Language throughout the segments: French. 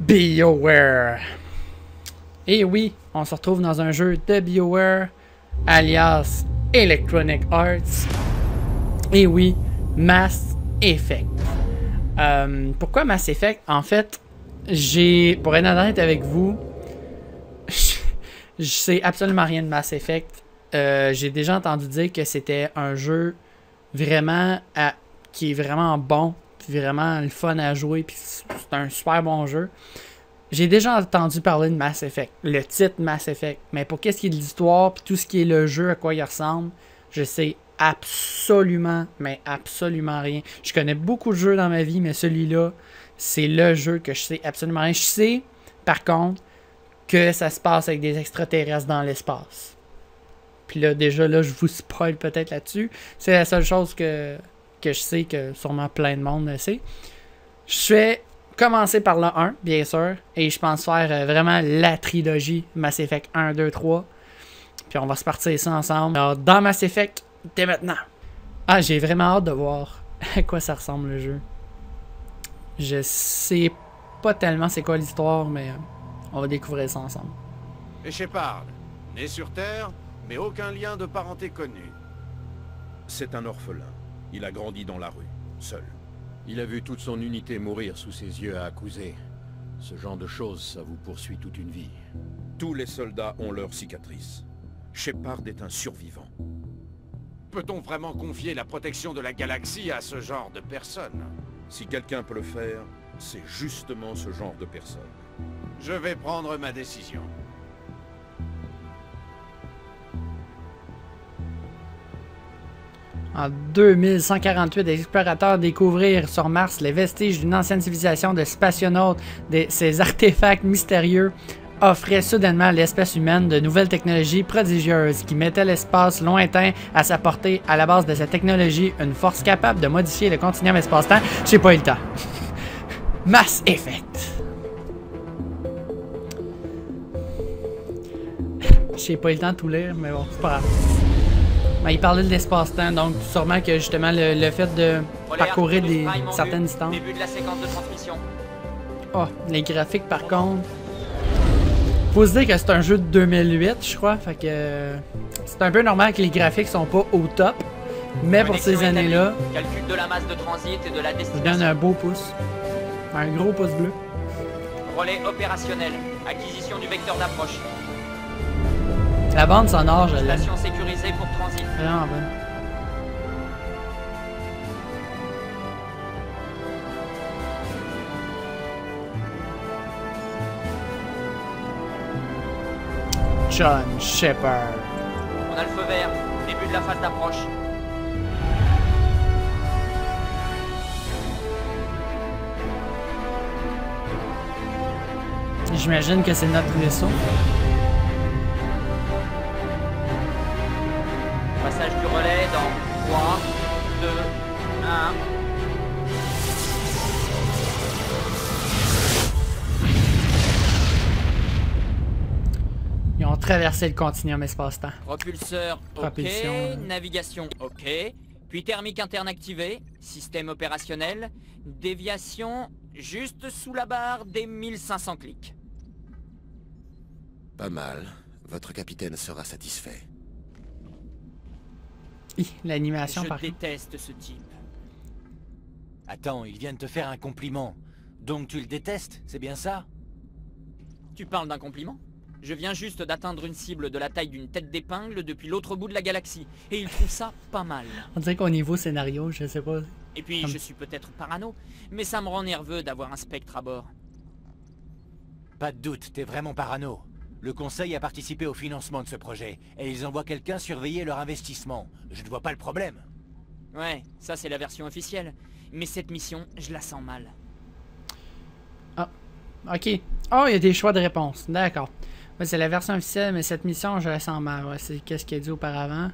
BioWare. Et oui, on se retrouve dans un jeu de BioWare, alias Electronic Arts. Et oui, Mass Effect. Pourquoi Mass Effect? En fait, pour être honnête avec vous, je sais absolument rien de Mass Effect. J'ai déjà entendu dire que c'était un jeu vraiment qui est vraiment bon, puis vraiment le fun à jouer, puis c'est un super bon jeu. J'ai déjà entendu parler de Mass Effect, le titre Mass Effect, mais pour qu'est-ce qui est de l'histoire, puis tout ce qui est le jeu, à quoi il ressemble, je sais absolument, mais absolument rien. Je connais beaucoup de jeux dans ma vie, mais celui-là, c'est le jeu que je sais absolument rien. Je sais, par contre, que ça se passe avec des extraterrestres dans l'espace. Puis là, déjà, là, je vous spoil peut-être là-dessus. C'est la seule chose que je sais, que sûrement plein de monde le sait. Je vais commencer par le 1, bien sûr. Et je pense faire vraiment la trilogie Mass Effect 1, 2, 3. Puis on va se partir ça ensemble. Alors, dans Mass Effect, dès maintenant. Ah, j'ai vraiment hâte de voir à quoi ça ressemble le jeu. Je sais pas tellement c'est quoi l'histoire, mais on va découvrir ça ensemble. Et Shepard, né sur Terre, mais aucun lien de parenté connu. C'est un orphelin. Il a grandi dans la rue, seul. Il a vu toute son unité mourir sous ses yeux à accuser. Ce genre de choses, ça vous poursuit toute une vie. Tous les soldats ont leurs cicatrices. Shepard est un survivant. Peut-on vraiment confier la protection de la galaxie à ce genre de personnes? Si quelqu'un peut le faire, c'est justement ce genre de personne. Je vais prendre ma décision. En 2148, des explorateurs découvrirent sur Mars les vestiges d'une ancienne civilisation de spationautes. Ces artefacts mystérieux offraient soudainement à l'espèce humaine de nouvelles technologies prodigieuses qui mettaient l'espace lointain à sa portée. À la base de cette technologie, une force capable de modifier le continuum espace-temps. J'ai pas eu le temps. Mass Effect. J'ai pas eu le temps de tout lire, mais bon, c'est pas grave. Ben, il parlait de l'espace-temps, donc sûrement que justement le fait de parcourir certaines distances. Début de la séquence de transmission. Oh, les graphiques par contre. Faut se dire que c'est un jeu de 2008, je crois, fait que c'est un peu normal que les graphiques sont pas au top, mais pour ces années-là, Calcul de la masse de transit et de la je destination. donne un beau pouce. Un gros pouce bleu. Relais opérationnel. Acquisition du vecteur d'approche. La bande sonore, je l'aime. Station sécurisée pour transit. Vraiment bonne. John Shepard. On a le feu vert. Début de la phase d'approche. J'imagine que c'est notre vaisseau. Passage du relais dans 3, 2, 1. Ils ont traversé le continuum espace-temps. Propulseur, Propulsion, ok. Navigation, ok. Puis thermique interne activée. Système opérationnel. Déviation juste sous la barre des 1500 clics. Pas mal. Votre capitaine sera satisfait. L'animation Je par contre. déteste ce type. Attends, il vient de te faire un compliment. Donc tu le détestes, c'est bien ça? Tu parles d'un compliment? Je viens juste d'atteindre une cible de la taille d'une tête d'épingle depuis l'autre bout de la galaxie. Et il trouve ça pas mal. On dirait qu'au niveau scénario, je sais pas. Et puis, je suis peut-être parano, mais ça me rend nerveux d'avoir un spectre à bord. Pas de doute, t'es vraiment parano. Le conseil a participé au financement de ce projet, et ils envoient quelqu'un surveiller leur investissement. Je ne vois pas le problème. Ouais, ça c'est la version officielle. Mais cette mission, je la sens mal. Ah, ok. Oh, il y a des choix de réponse. D'accord. Ouais, c'est la version officielle, mais cette mission, je la sens mal. Ouais, c'est qu'est-ce qu'il a dit auparavant.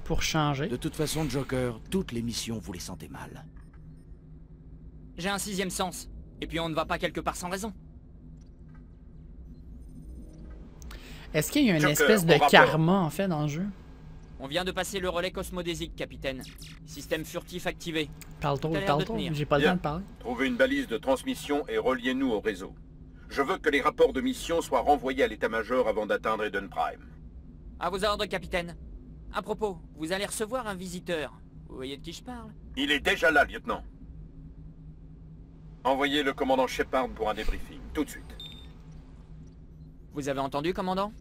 Pour changer. De toute façon, Joker, toutes les missions, vous les sentez mal. J'ai un sixième sens. Et puis on ne va pas quelque part sans raison. Est-ce qu'il y a une Joker, espèce au de rapport. karma, en fait, dans le jeu? On vient de passer le relais cosmodésique, capitaine. Système furtif activé. Parle trop, T'as l'air parle de trop. tenir. J'ai pas le Bien. temps de parler. Trouvez une balise de transmission et reliez-nous au réseau. Je veux que les rapports de mission soient renvoyés à l'état-major avant d'atteindre Eden Prime. À vos ordres, capitaine. À propos, vous allez recevoir un visiteur. Vous voyez de qui je parle? Il est déjà là, lieutenant. Envoyez le commandant Shepard pour un débriefing, tout de suite. Vous avez entendu, commandant?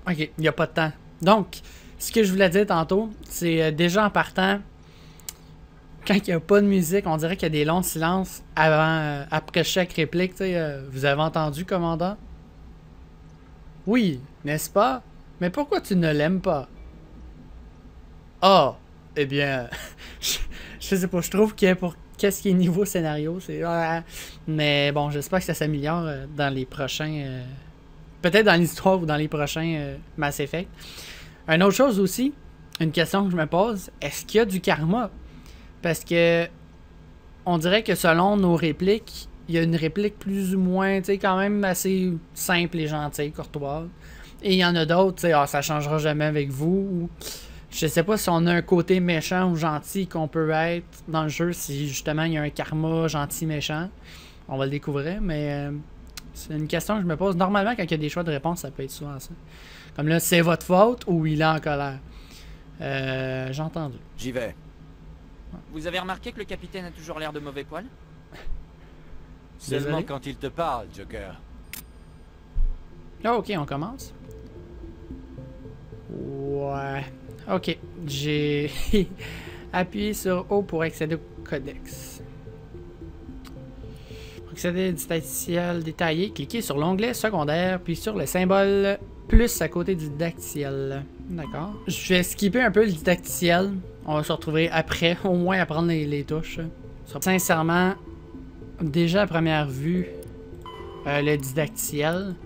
Ok, il n'y a pas de temps. Donc, ce que je voulais dire tantôt, c'est déjà en partant, quand il n'y a pas de musique, on dirait qu'il y a des longs silences avant, après chaque réplique. Vous avez entendu, commandant? Oui, n'est-ce pas? Mais pourquoi tu ne l'aimes pas? Ah, eh bien, je sais pas, je trouve que pour qu'est-ce qui est niveau scénario, c'est... mais bon, j'espère que ça s'améliore dans les prochains... peut-être dans l'histoire ou dans les prochains Mass Effect. Une autre chose aussi, une question que je me pose, est-ce qu'il y a du karma? Parce que on dirait que selon nos répliques, il y a une réplique plus ou moins, tu sais, quand même assez simple et gentille, courtoise. Et il y en a d'autres, tu sais, ah, ça changera jamais avec vous. Ou, je sais pas si on a un côté méchant ou gentil qu'on peut être dans le jeu, si justement il y a un karma gentil-méchant. On va le découvrir, mais c'est une question que je me pose. Normalement, quand il y a des choix de réponse, ça peut être souvent ça. Comme là, c'est votre faute ou il est en colère. J'ai entendu. J'y vais. Vous avez remarqué que le capitaine a toujours l'air de mauvais poil? Seulement Désolé. quand il te parle, Joker. Ah, ok, on commence. Ouais. Ok, j'ai appuyé sur O pour accéder au codex. Pour accéder au didacticiel détaillé, cliquez sur l'onglet secondaire, puis sur le symbole plus à côté du didacticiel. D'accord. Je vais skipper un peu le didacticiel. On va se retrouver après, au moins à prendre les touches. Sincèrement, déjà à première vue, le didacticiel,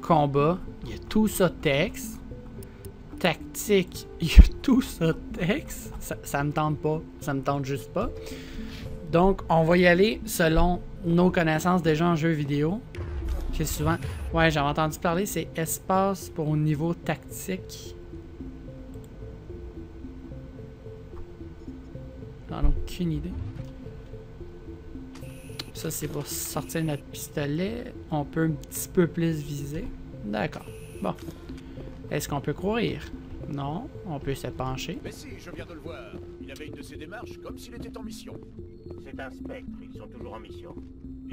combat, il y a tout ça texte. Tactique, il y a tout ça texte. Ça me tente pas. Ça me tente juste pas. Donc, on va y aller selon nos connaissances déjà en jeu vidéo. C'est souvent... Ouais, j'avais entendu parler, c'est espace pour niveau tactique. J'en ai aucune idée. Ça, c'est pour sortir notre pistolet. On peut un petit peu plus viser. D'accord. Bon. Est-ce qu'on peut courir? Non. On peut se pencher. Mais si, je viens de le voir. Il avait une de ses démarches comme s'il était en mission. C'est un spectre, ils sont toujours en mission.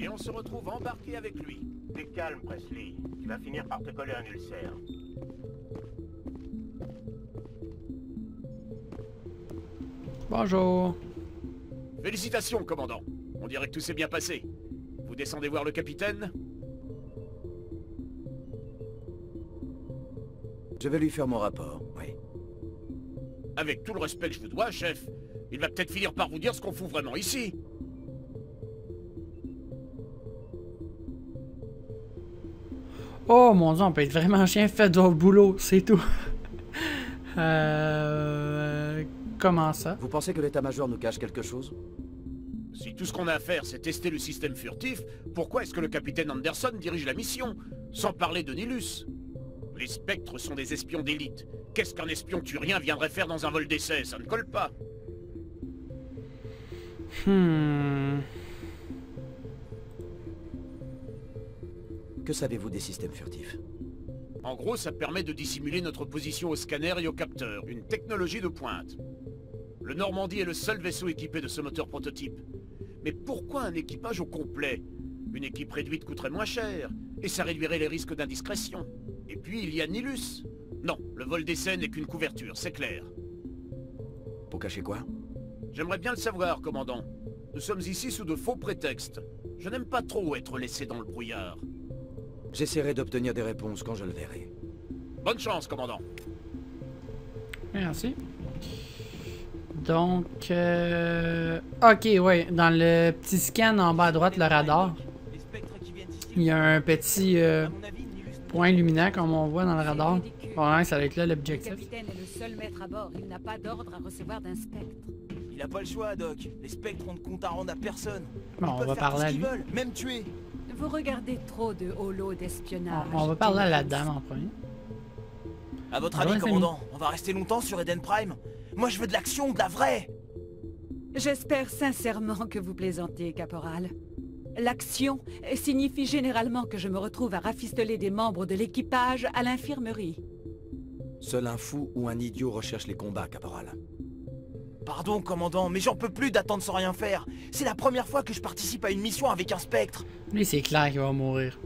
Et on se retrouve embarqué avec lui. T'es calme, Presley. Tu vas finir par te coller un ulcère. Bonjour. Félicitations, commandant. On dirait que tout s'est bien passé. Vous descendez voir le capitaine? Je vais lui faire mon rapport, oui. Avec tout le respect que je vous dois, chef, il va peut-être finir par vous dire ce qu'on fout vraiment ici. Oh mon dieu, on peut être vraiment chien, faites votre boulot, c'est tout. Comment ça? Vous pensez que l'état-major nous cache quelque chose? Si tout ce qu'on a à faire, c'est tester le système furtif, pourquoi est-ce que le capitaine Anderson dirige la mission? Sans parler de Nilus. Les spectres sont des espions d'élite. Qu'est-ce qu'un espion turien viendrait faire dans un vol d'essai? Ça ne colle pas. Que savez-vous des systèmes furtifs? En gros, ça permet de dissimuler notre position au scanner et au capteur. Une technologie de pointe. Le Normandie est le seul vaisseau équipé de ce moteur prototype. Mais pourquoi un équipage au complet? Une équipe réduite coûterait moins cher, et ça réduirait les risques d'indiscrétion. Et puis, il y a Nilus. Non, le vol d'essai n'est qu'une couverture, c'est clair. Pour cacher quoi? J'aimerais bien le savoir, commandant. Nous sommes ici sous de faux prétextes. Je n'aime pas trop être laissé dans le brouillard. J'essaierai d'obtenir des réponses quand je le verrai. Bonne chance, commandant. Merci. Donc, ok, ouais, dans le petit scan en bas à droite, le radar, il y a un petit point luminant comme on voit dans le radar. Bon, ouais, ça va être là l'objectif. Le capitaine est le seul maître à bord. Il n'a pas d'ordre à recevoir d'un spectre. Il a pas le choix, Doc. Les spectres ont de compte à rendre à personne. Bon, on va parler à lui. Veulent, même tuer. Vous regardez trop de holo d'espionnage. On va parler à la dame en premier. À votre Ouais, avis, c'est commandant, on va rester longtemps sur Eden Prime? Moi, je veux de l'action, de la vraie! J'espère sincèrement que vous plaisantez, caporal. L'action signifie généralement que je me retrouve à rafistoler des membres de l'équipage à l'infirmerie. Seul un fou ou un idiot recherche les combats, caporal. Pardon, commandant, mais j'en peux plus d'attendre sans rien faire. C'est la première fois que je participe à une mission avec un spectre. Lui, c'est clair qu'il va mourir.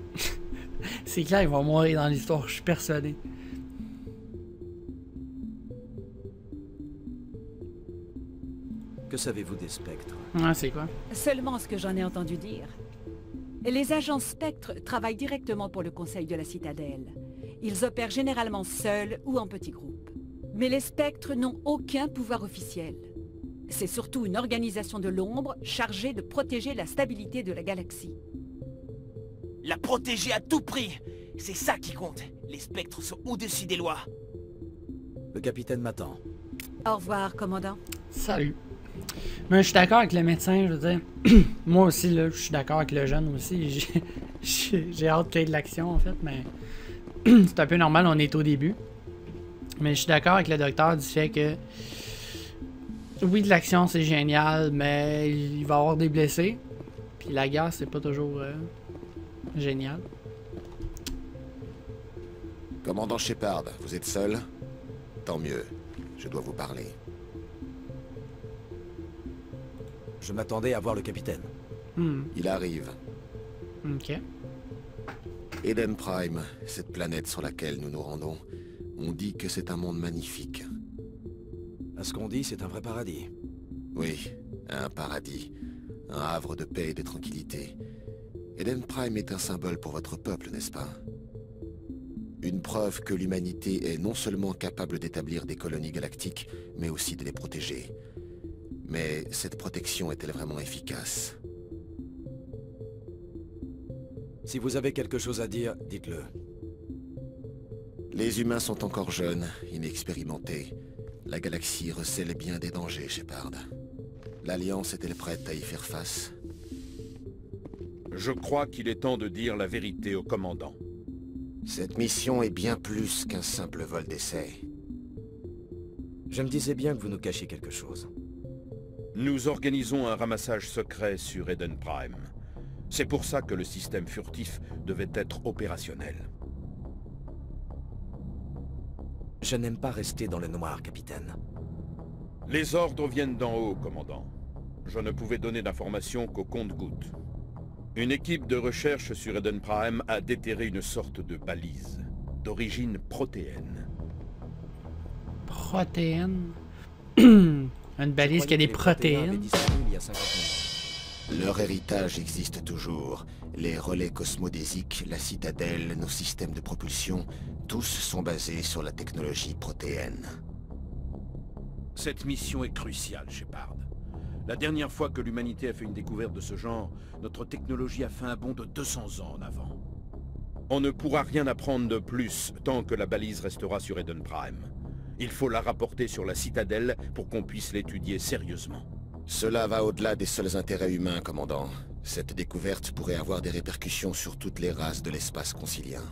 C'est clair qu'il va mourir dans l'histoire, je suis persuadé. Que savez-vous des spectres? Ouais, c'est quoi? Seulement ce que j'en ai entendu dire. Les agents spectres travaillent directement pour le conseil de la citadelle. Ils opèrent généralement seuls ou en petits groupes. Mais les spectres n'ont aucun pouvoir officiel. C'est surtout une organisation de l'ombre chargée de protéger la stabilité de la galaxie. La protéger à tout prix. C'est ça qui compte. Les spectres sont au-dessus des lois. Le capitaine m'attend. Au revoir, commandant. Salut. Mais je suis d'accord avec le médecin, je veux dire. Moi aussi, là, je suis d'accord avec le jeune aussi. J'ai hâte qu'il y ait de l'action, en fait, mais c'est un peu normal, on est au début. Mais je suis d'accord avec le docteur du fait que oui, de l'action, c'est génial, mais il va y avoir des blessés. Puis la guerre, c'est pas toujours génial. Commandant Shepard, vous êtes seul? Tant mieux. Je dois vous parler. Je m'attendais à voir le capitaine. Il arrive. Ok. Eden Prime, cette planète sur laquelle nous nous rendons, on dit que c'est un monde magnifique. À ce qu'on dit, c'est un vrai paradis. Oui, un paradis. Un havre de paix et de tranquillité. Eden Prime est un symbole pour votre peuple, n'est-ce pas? Une preuve que l'humanité est non seulement capable d'établir des colonies galactiques, mais aussi de les protéger. Mais cette protection est-elle vraiment efficace? Si vous avez quelque chose à dire, dites-le. Les humains sont encore jeunes, inexpérimentés. La galaxie recèle bien des dangers, Shepard. L'Alliance est-elle prête à y faire face? Je crois qu'il est temps de dire la vérité au commandant. Cette mission est bien plus qu'un simple vol d'essai. Je me disais bien que vous nous cachiez quelque chose. Nous organisons un ramassage secret sur Eden Prime. C'est pour ça que le système furtif devait être opérationnel. Je n'aime pas rester dans le noir, capitaine. Les ordres viennent d'en haut, commandant. Je ne pouvais donner d'informations qu'au compte-gouttes. Une équipe de recherche sur Eden Prime a déterré une sorte de balise, d'origine protéenne. Protéine? Une balise qui a des protéines? Leur héritage existe toujours. Les relais cosmodésiques, la citadelle, nos systèmes de propulsion, tous sont basés sur la technologie protéenne. Cette mission est cruciale, Shepard. La dernière fois que l'humanité a fait une découverte de ce genre, notre technologie a fait un bond de 200 ans en avant. On ne pourra rien apprendre de plus tant que la balise restera sur Eden Prime. Il faut la rapporter sur la citadelle pour qu'on puisse l'étudier sérieusement. Cela va au-delà des seuls intérêts humains, commandant. Cette découverte pourrait avoir des répercussions sur toutes les races de l'espace concilien.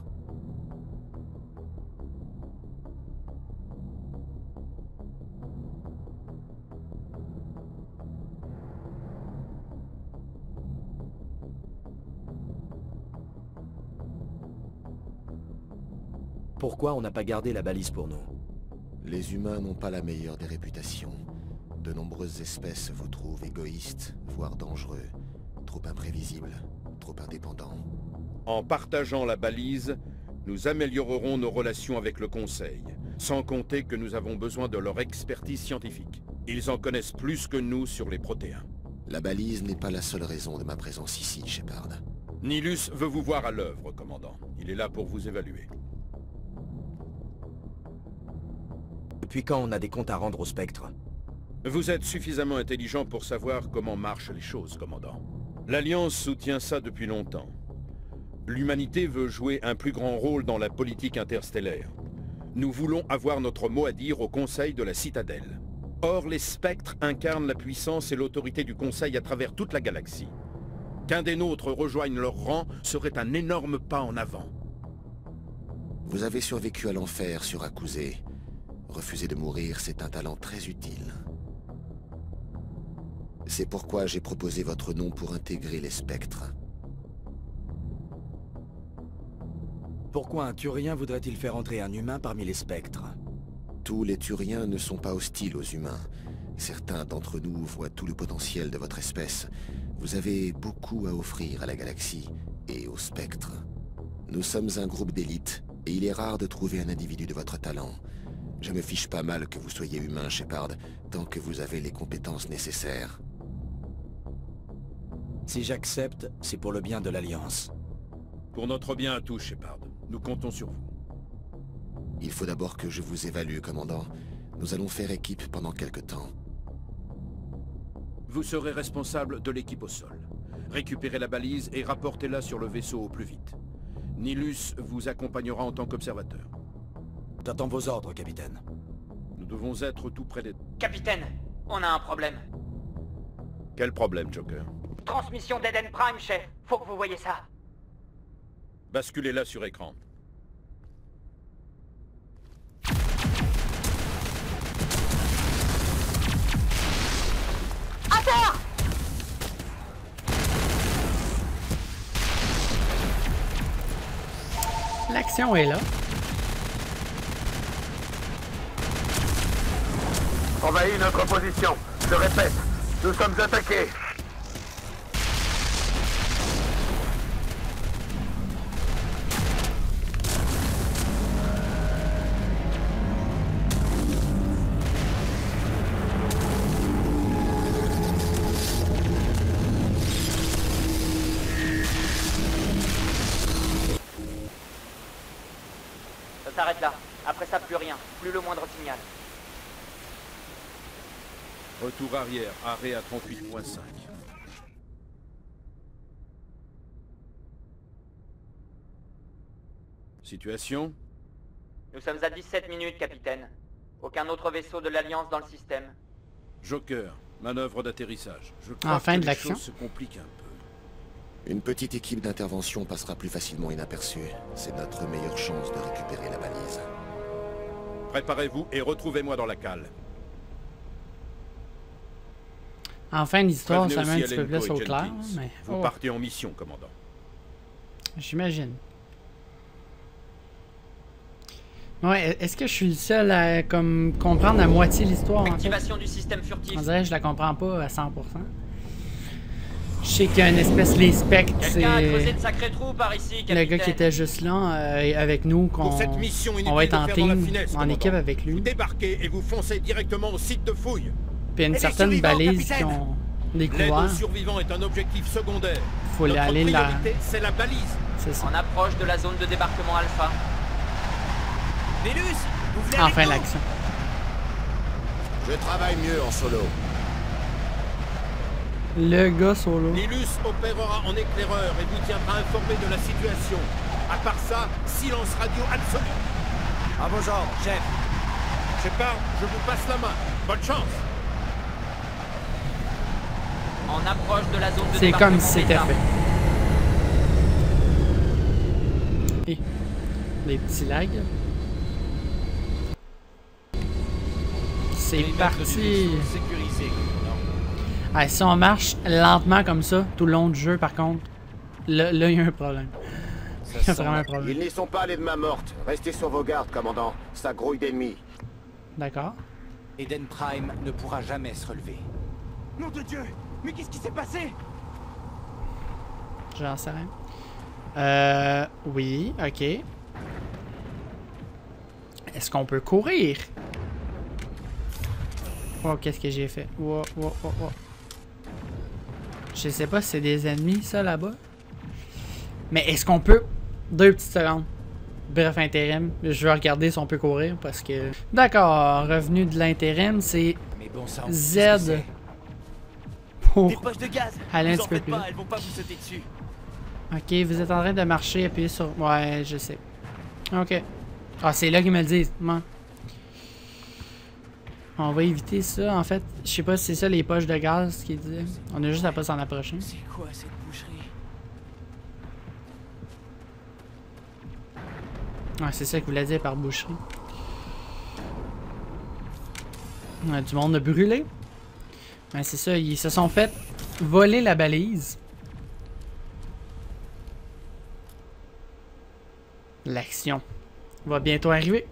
Pourquoi on n'a pas gardé la balise pour nous? Les humains n'ont pas la meilleure des réputations. De nombreuses espèces vous trouvent égoïstes, voire dangereux, trop imprévisibles, trop indépendants. En partageant la balise, nous améliorerons nos relations avec le Conseil, sans compter que nous avons besoin de leur expertise scientifique. Ils en connaissent plus que nous sur les protéins. La balise n'est pas la seule raison de ma présence ici, Shepard. Nilus veut vous voir à l'œuvre, commandant. Il est là pour vous évaluer. Depuis quand on a des comptes à rendre au spectre? Vous êtes suffisamment intelligent pour savoir comment marchent les choses, commandant. L'Alliance soutient ça depuis longtemps. L'humanité veut jouer un plus grand rôle dans la politique interstellaire. Nous voulons avoir notre mot à dire au Conseil de la Citadelle. Or, les spectres incarnent la puissance et l'autorité du Conseil à travers toute la galaxie. Qu'un des nôtres rejoigne leur rang serait un énorme pas en avant. Vous avez survécu à l'enfer sur Akuzé. Refuser de mourir, c'est un talent très utile. C'est pourquoi j'ai proposé votre nom pour intégrer les spectres. Pourquoi un Turien voudrait-il faire entrer un humain parmi les spectres? Tous les Turiens ne sont pas hostiles aux humains. Certains d'entre nous voient tout le potentiel de votre espèce. Vous avez beaucoup à offrir à la galaxie et aux spectres. Nous sommes un groupe d'élite, et il est rare de trouver un individu de votre talent. Je me fiche pas mal que vous soyez humain, Shepard, tant que vous avez les compétences nécessaires. Si j'accepte, c'est pour le bien de l'Alliance. Pour notre bien à tous, Shepard. Nous comptons sur vous. Il faut d'abord que je vous évalue, commandant. Nous allons faire équipe pendant quelque temps. Vous serez responsable de l'équipe au sol. Récupérez la balise et rapportez-la sur le vaisseau au plus vite. Nilus vous accompagnera en tant qu'observateur. J'attends vos ordres, capitaine. Nous devons être tout près des... Capitaine, on a un problème. Quel problème, Joker? Transmission d'Eden Prime, chef. Faut que vous voyez ça. Basculez-la sur écran. À terre! L'action est là. Envahis notre position. Je répète, nous sommes attaqués. Ça s'arrête là. Après ça, plus rien. Plus le moindre signal. Retour arrière, arrêt à 38.5. Situation? Nous sommes à 17 minutes, capitaine. Aucun autre vaisseau de l'Alliance dans le système. Joker, manœuvre d'atterrissage. Je crois Enfin, que de les l'action. choses se compliquent un peu. Une petite équipe d'intervention passera plus facilement inaperçue. C'est notre meilleure chance de récupérer la balise. Préparez-vous et retrouvez-moi dans la cale. Enfin, l'histoire, Prévenez ça met un aussi petit peu Alenko plus au et clair, Jenkins. mais... Vous oh, partez en mission, commandant. j'imagine. Ouais, est-ce que je suis le seul à comme comprendre à moitié l'histoire, en fait? Activation du système furtif. On dirait que je la comprends pas à 100%. Je sais qu'il y a une espèce, les spectres, c'est Quelqu'un a creusé de sacrés trous par ici, capitaine. le gars qui était juste là avec nous, qu'on Pour cette mission on va être en inutile de faire dans la team, finesse, en commandant. équipe avec Vous lui. débarquez et vous foncez directement au site de fouille. Puis il y a une Et les certaine survivants, balise capitaine! qui ont L'aide aux découvert. survivants est un objectif secondaire. Faut Notre aller là. priorité, c'est la balise. C'est ça. On approche de la zone de débarquement Alpha. Nélus, vous venez Enfin avec nous? l'action. Je travaille mieux en solo. Le gars solo. Nilus opérera en éclaireur et vous tiendra informé de la situation. À part ça, silence radio absolu. À vos ordres, chef. Shepard, je vous passe la main. Bonne chance. On approche de la zone de C'est débarquement comme si c'était Beta. fait. Et des petits lags. C'est parti. Sécurisé, commandant. Ah, si on marche lentement comme ça tout le long du jeu, par contre, là il y a un problème. Il y a vraiment un problème. Ils n'y sont pas allés de main morte. Restez sur vos gardes, commandant. Ça grouille d'ennemis. D'accord. Eden Prime ne pourra jamais se relever. Nom de Dieu! Mais qu'est-ce qui s'est passé? J'en sais rien. Oui, ok. Est-ce qu'on peut courir? Oh, qu'est-ce que j'ai fait? Oh. Je sais pas si c'est des ennemis, ça, là-bas. Mais est-ce qu'on peut... 2 petites secondes. Bref, intérim. Je vais regarder si on peut courir, parce que... D'accord, revenu de l'intérim, c'est Mais bon sang, Z. qu'est-ce que c'est? Des Pour... poches de gaz! Allez un Vous en petit peu faites plus pas, vite. elles vont pas vous sauter dessus. Ok, vous êtes en train de marcher, appuyez sur... Ouais, je sais. Ok. Ah, c'est là qu'ils me le disent. Bon. On va éviter ça, en fait. Je sais pas si c'est ça les poches de gaz qu'ils disaient. On a juste à pas s'en approcher. C'est quoi cette boucherie? Ouais, c'est ça qu'il voulait dire par boucherie. Ouais, du monde a brûlé. Ouais, c'est ça, ils se sont fait voler la balise. L'action va bientôt arriver.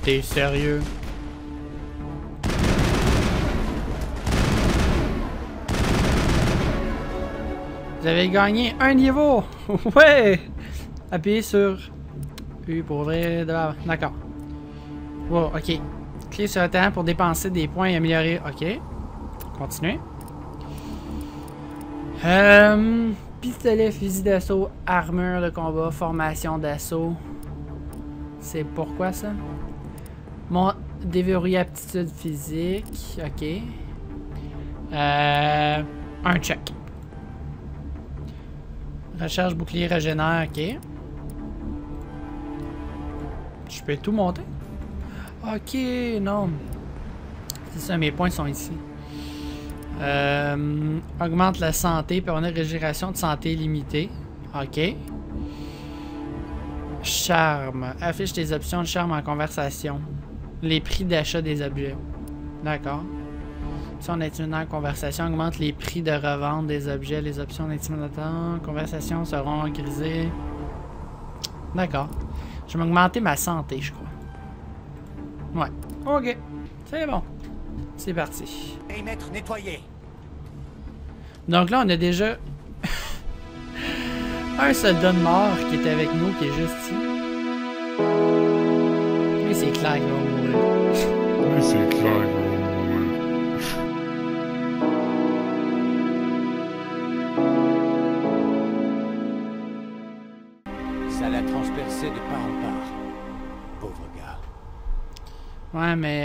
T'es sérieux? Vous avez gagné un niveau! Ouais! Appuyez sur U pour ouvrir de l'avant. D'accord. Wow, ok. Cliquez sur le terrain pour dépenser des points et améliorer. Ok. Continuez. Pistolet, fusil d'assaut, armure de combat, formation d'assaut. C'est pourquoi ça? Déverrouiller aptitude physique. Ok. Un check. Recharge bouclier régénère. Ok. Je peux tout monter? Ok, non. C'est ça, mes points sont ici. Augmente la santé, puis on a régénération de santé limitée. Ok. Charme. Affiche tes options de charme en conversation. Les prix d'achat des objets. D'accord. Si on intimidant en conversation, augmente les prix de revente des objets. Les options d'intimidateur. Conversation seront grisées. D'accord. Je vais augmenter ma santé, je crois. Ouais. Ok. C'est bon. C'est parti. Hey, maître, nettoyer. Donc là, on a déjà un soldat de mort qui est avec nous, qui est juste ici. Mais c'est clair qu'il va mourir. Oui, c'est clair qu'il va mourir. Ça l'a transpercé de part en part. Pauvre gars. Ouais, mais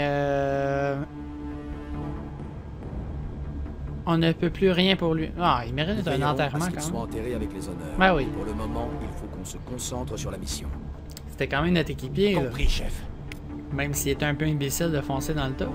on ne peut plus rien pour lui. Ah, il mérite un enterrement quand même. Soit enterré avec les honneurs. Ben oui. Pour le moment, il faut qu'on se concentre sur la mission. C'était quand même notre équipier. Compris, là. chef. Même s'il était un peu imbécile de foncer dans le tas.